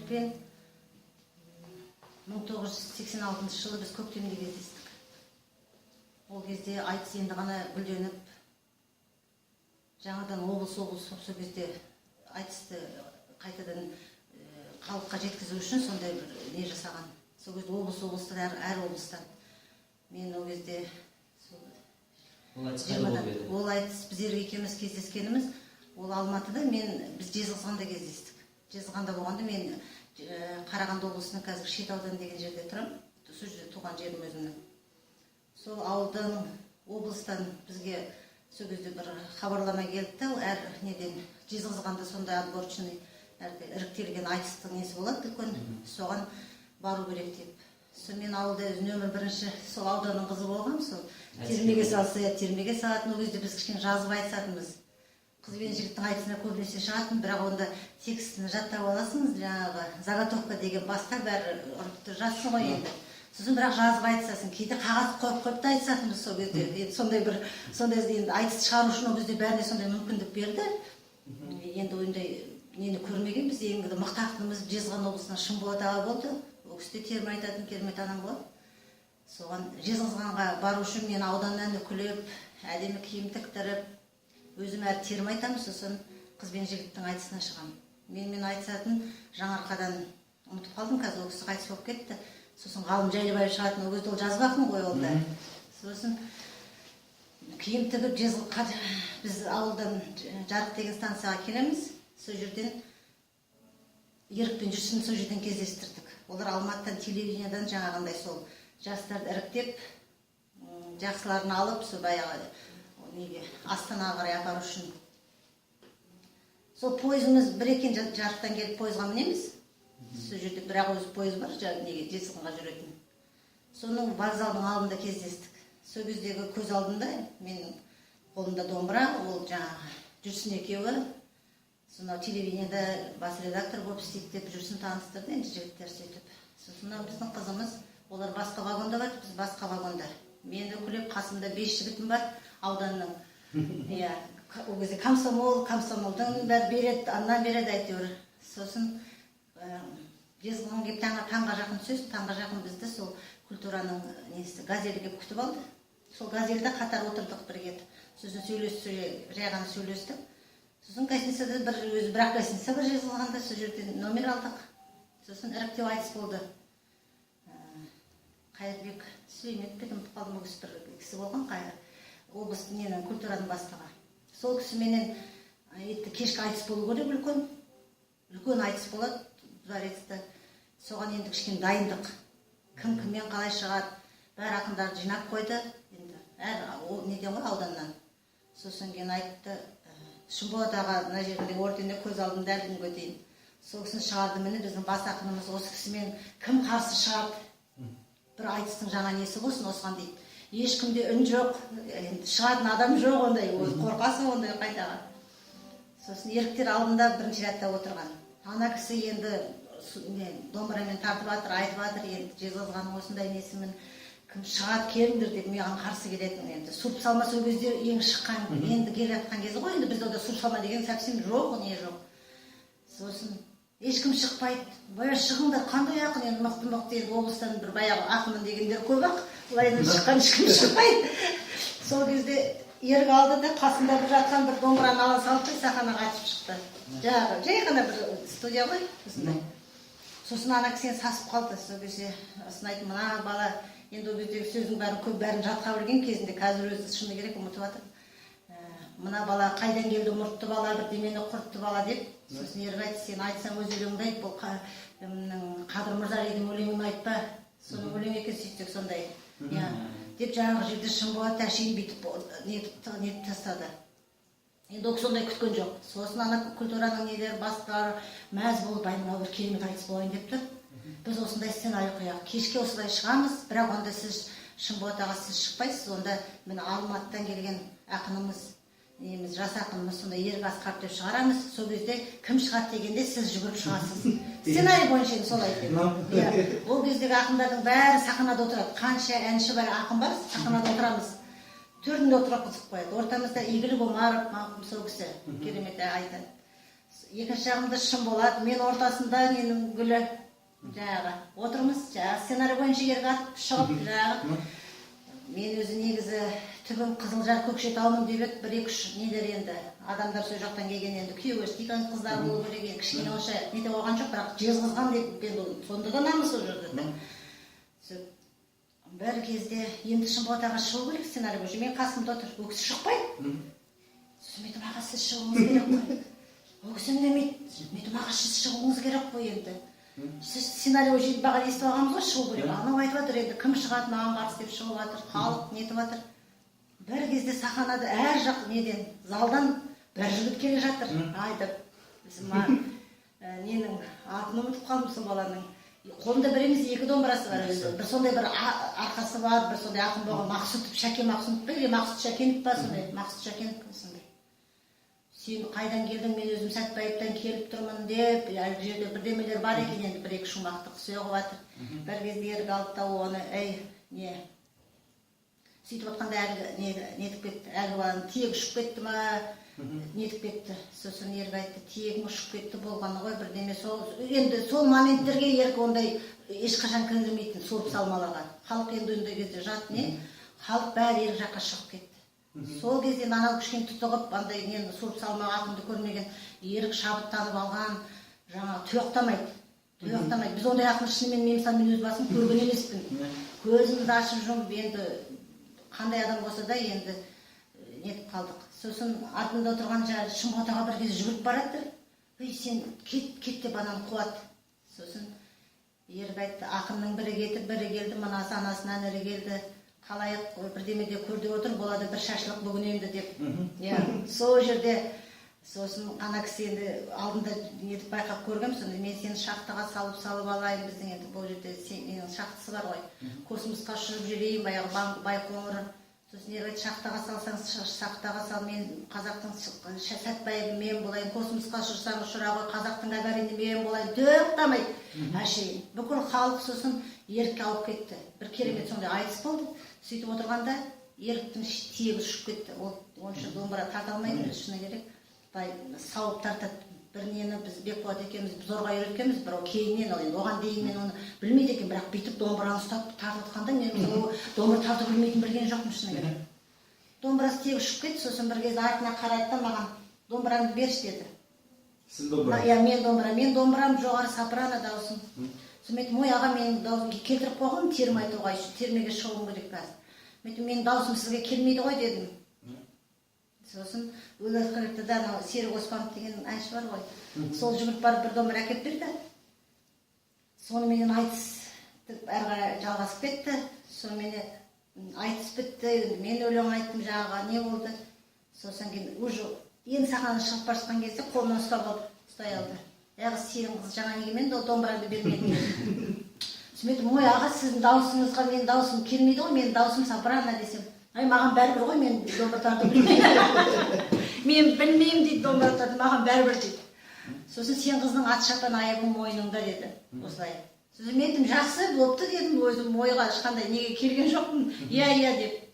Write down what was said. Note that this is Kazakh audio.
жігітпен 1986 жылы біз көктемде кездестік. Ол кезде айтыс енді ғана гүлденіп, жаңадан облыс болып сол кезде айтысты қайтадан халыққа жеткізу үшін сондай бір не жасаған. Сол кезде облыстан әр облыстан. Мен ол кезде ол айтыс біздер екеуміз кездескеніміз, ол Алматыда, біз Жезқазғанда кездестік. Жезқазғанда болғанда мен Қарағанды облысының қазір Шет ауданы деген жерде тұрамын. Сол жерде туған жерім өзімнің. Сол ауылдан, облыстан бізге сол кезде бір хабарлама келді, әр неден Жезқазғанда сондай отборочный іріктелген айтыстың несі болады, үлкен соған бару керек деп. Сол мен ауылда нөмір бірінші сол ауданның қызы болғам, сол термеге салса, термеге салатын, ол кезде біз кішкене жазып айтысатынбыз. Қыз бен жігіттің айтысына көбінесе шығатын, бірақ онда текстін жаттап аласыңыз, жаңағы заготовка деген баста бәрі ұрыпты жазсын ғой енді. Сосын бірақ жазып айтысасың, кейде қағаз қойып та айтысатынбыз сол кезде. Сондай енді айтыс шығару үшін ол кезде бәріне сондай мүмкіндік берді. Енді ондай нені көрмеген, біз енді мықты ақынымыз Жезқазған облысынан Шынболат аға болды. Ол кісі де терме айтатын керемет адам болады. Соған Жезқазғанға бару үшін мен ауданнан үкілеп, әдемі киім тіктіріп, өзім әр терме айтамын, сосын қыз бен жігіттің айтысына шығамын. Мен айтысатын Жаңарқадан ұмытып қалдым, қазір ол кісі қайтыс болып кетті. Сосын Ғалым Жайлыбаев шығатын, ол кезде ол жазып ақын ғой ол да. Сосын киім тігіп біз ауылдан Жарық деген станцияға келеміз. Сол жерден Ерік пен Жүрсін сол жерден кездестірдік. Олар Алматыдан, телевидениедан жаңағындай сол жастарды іріктеп, жақсыларын алып, сол баяғы Астанаға қарай апару үшін. Сол пойызымыз бір екен, Жарықтан келіп пойызға мінеміз. Сол жерде бірақ өзі пойыз бар, Жезқазғанға жүретін. Соның вокзалдың алдында кездестік. Сол кездегі көз алдында мен қолымда домбыра, ол жаңағы Жүрсін екеуі, сонау телевидениеда бас редактор болып істейді деп Жүрсін таныстырды, енді жігіттер сөйтіп. Сосын біздің қызымыз, олар басқа вагонда бар, біз басқа вагонда. Мен өкілеп, қасымда 5 жігітім бар, ауданның. Ол кезде комсомолдың бәрі береді, аннан береді әйтеуір. Сосын Жезқазған келіп таңға жақын сөз, таңға жақын бізді сол культураның газелі келіп күтіп алды. Сол газельде қатар отырдық бірге. Сосын жай ғана сөйлестік. Сосын гостиницада бірақ гостиница бар Жезқазғанда, сол жерден номер алдық. Сосын іріктеу айтыс болды. Қайырбек Сүлейменов деген қалдым, ол кісі болған, облыстың культураның бастығы. Сол кісіменен кешкі айтыс болу керек, үлкен айтыс болады, дворецте. Соған енді кішкене дайындық. Кім-кіммен қалай шығады, бәр ақындарды жинап қойды. Әр неден ғой ауданнан. Сосын кейін айтты, Шынболат аға мына жерінде орденде көз алдында әлі күнге дейін. Сол кісіні шығарды, міне біздің бас ақынымыз осы кісімен кім қарсы шығады? Бір айтыстың жаңа несі болсын осыған дейді. Ешкімде үн жоқ, шығатын адам жоқ ондай, қорқасы ондай қайтаға. Сосын еріктер алдында бірінші рядта отырған. Ана кісі енді домбырамен тартып жатыр, айтып жатыр, енді Жезқазғанның осындай несімен кім шығады келіңдер деп маған қарсы келетін. Енді сурп салма сол кезде ең шыққан, енді келе жатқан кезі ғой, енді бізде ода сурп салма деген совсем жоқ, не жоқ. Сосын ешкім шықпайды. Бая шығыңдар, қандай ақын, енді мықты енді облыстан бір баяғы ақынмын дегендер көп ақ, олайдан шыққан ешкім шықпайды. Сол кезде ерік алды да қасында бір жатқан бір домбыраны ала салып сахнаға айтып шықты. Жай ғана бір студия ғой, осындай. Сосын ана кісен сасып қалды. Сол кезде сосын айтты, мына бала енді ол кездегі сөздің бәрін жатқа білген кезінде, қазір өзі шыны керек ұмытып жатыр. Мына бала қайдан келді, ұмытты бала, бірдемені құртты бала деп. Сосын ерік айтты, сен айтсаң өз өлеңді айт, бұл Қадыр Мырзалидың өлеңін айтпа, соның өлең екен сөйтсек сондай. Деп жаңағы жерде Шынболат әшейін бүйтіп нетіп тастады. Енді ол сондай күткен жоқ. Сосын ана культураның нелері бастықтары мәз болып, мынау бір керемет айтыс болайын деп тұр. Біз осындай сценарий қояйық. Кешке осылай шығамыз, бірақ онда сіз Шынболат аға сіз шықпайсыз, онда міне Алматыдан келген ақынымыз, жас ақынымыз сонда Ерік Асқаров деп шығарамыз. Сол кезде кім шығады дегенде сіз жүгіріп шығасыз. Сценарий бойынша солай екен. Ол кездегі ақындардың бәрі сахнада отырады. Қанша әнші бар, ақын бар, сахнада отырамыз. Төрінде отырып қызып қояды. Ортамызда Игілік Омаров, сол кісі керемет айтады. екінші жағымда шым болады, мен ортасында ненің гүлі жаңағы отырмыз, жаңағы сценарий бойынша ерге атып шығып жаңағы мен өзі негізі түбім Қызылжар Көкшетаумын деп еді, 1-2 нелер енді адамдар сол жақтан келген енді күйеуге тиген қыздар болу керек енді кішкене онша нете қойған жоқ, бірақ жезқазған деп енді сонда да намыс ол жерде. Бір кезде енді Шымбұлақтағы шығу керек сценарий бойынша, мен қасымда отыр, ол кісі шықпайды. Сосын мен аға сіз шығуыңыз керек қой. Ол кісі үндемейді, мен аға сіз шығуыңыз керек қой енді. Сіз сценарий бойынша бағана естіп алғанбыз ғой, шығу керек. Анау айтып жатыр енді кім шығады маған қарсы деп шығып жатыр, халық нетіп жатыр. Бір кезде сахнада әр жақ неден залдан бір жігіт келе жатыр, айтып ненің атын ұмытып қалдым сол баланың. Қолында бір емес екі домбырасы бар өзі. Бір сондай бір арқасы бар, бір сондай ақын болған Мақсұтов, Шәкен Мақсұтов па, Мақсұт Шәкенов па сондай, Мақсұт Шәкенов сондай. Сен қайдан келдің, мен өзім Сәтбаевтан келіп тұрмын деп, әлгі жерде бірдемелер бар екен, енді 1-2 шумақтық соғып жатыр. Бір кезде ерік алды да оны, не сөйтіп отқанда әлгі нетіп кетті, әлгі баланың тиегі ұшып кетті ма, нетіп кетті. Сосын ерік айтты, тиегім ұшып кетті болғаны ғой, бірдеме сол. Енді сол моменттерге ерік ондай ешқашан кірмейтін сорып салмаларға. Халық енді ондай кезде жат не, халық бәрі ерік жаққа шығып кетті. Сол кезде анау кішкене тұтығып, андай нені сорып салмақ ақынды көрмеген ерік шабыттанып алған, жаңа тұяқтамайды. Біз ондай ақын шынымен мен мысалы мен өз басым көрген емеспін. Көзімізді ашып жұмып енді қандай адам болса да енді нетіп қалдық. Сосын артында отырған Шымбұлақтағы бір кезде жүгіріп барады. Ей сен кет деп ананы қуады. Сосын ерік айтты, ақынның бірі кетіп, бірі келді, мынасы анасынан ірі келді. Қалайық бірдемеде көрді отыр, болады бір шашылық бүгін енді деп. Сол жерде сосын ана кісі енді алдында нетіп байқап көргем, сонда мен сені шахтаға салып алайын, біздің енді бұл жерде менің шахтасы бар ғой. Космосқа ұшырып жіберейін, баяғы Байқоңыр. Сосын еріп шахтаға салсаң, шахтаға сал, мен қазақтың Сәтбаевы мен болайын, космосқа ұшырсаң ұшыра ғой, қазақтың Гагарины мен болайын, тоқтамайды. Әшейін. Бүкіл халық сосын ерікке алып кетті. Бір керемет сондай айтыс болды. Сөйтіп отырғанда еріктің тиегі ұшып кетті. Ол онша домбыра тарта алмайды, шыны керек. Сауып тартады. Бір нені біз Бекболат екеуміз зорға үйреткенбіз, бірақ кейіннен оған дейін мен оны білмейді екен, бірақ бүйтіп домбыраны ұстап тартылғанда мен домбыра тартып білмейтін білген жоқпын шыны керек. Домбырасы тиегі ұшып кетті, сосын бір кезде артына қарады да маған домбыраңды берші деді. Сіз домбыра? Мен домбырам жоғары сопрано дауысым. Сосын мен ой аға менің даусымды келтіріп қойғым, терме айтуға, термеге шығуым керек қазір. Менің даусым сізге келмейді ғой дедім. Сосын өлер қырықты да Серік Оспанов деген әнші бар ғой. Сол жүгіріп барып бір домбыра әкеп берді. Соныменен айтыс әрі қарай жалғасып кетті. Соныменен айтыс бітті, мен өлең айттым жаңағы не болды. Сосын кейін уже енді сахнадан шығып бара жатқан кезде қолынан ұстай алды. Яғы сенің қыз жаңа неге мен домбыраңды бермедім. Сосын ой аға сіздің даусыңызға менің даусым келмейді ғой, менің даусым сопрано десем. Маған бәрібір ғой, мен домбыра тартып білмеймін. Мен білмеймін дейді домбыра тартып, маған бәрібір дейді. Сосын сен қыздың ат шапан аяғың мойныңда деді. Осылай. Сосын мен айтым жақсы болыпты дедім, өзім ойға ешқандай неге келген жоқпын. Иә деп.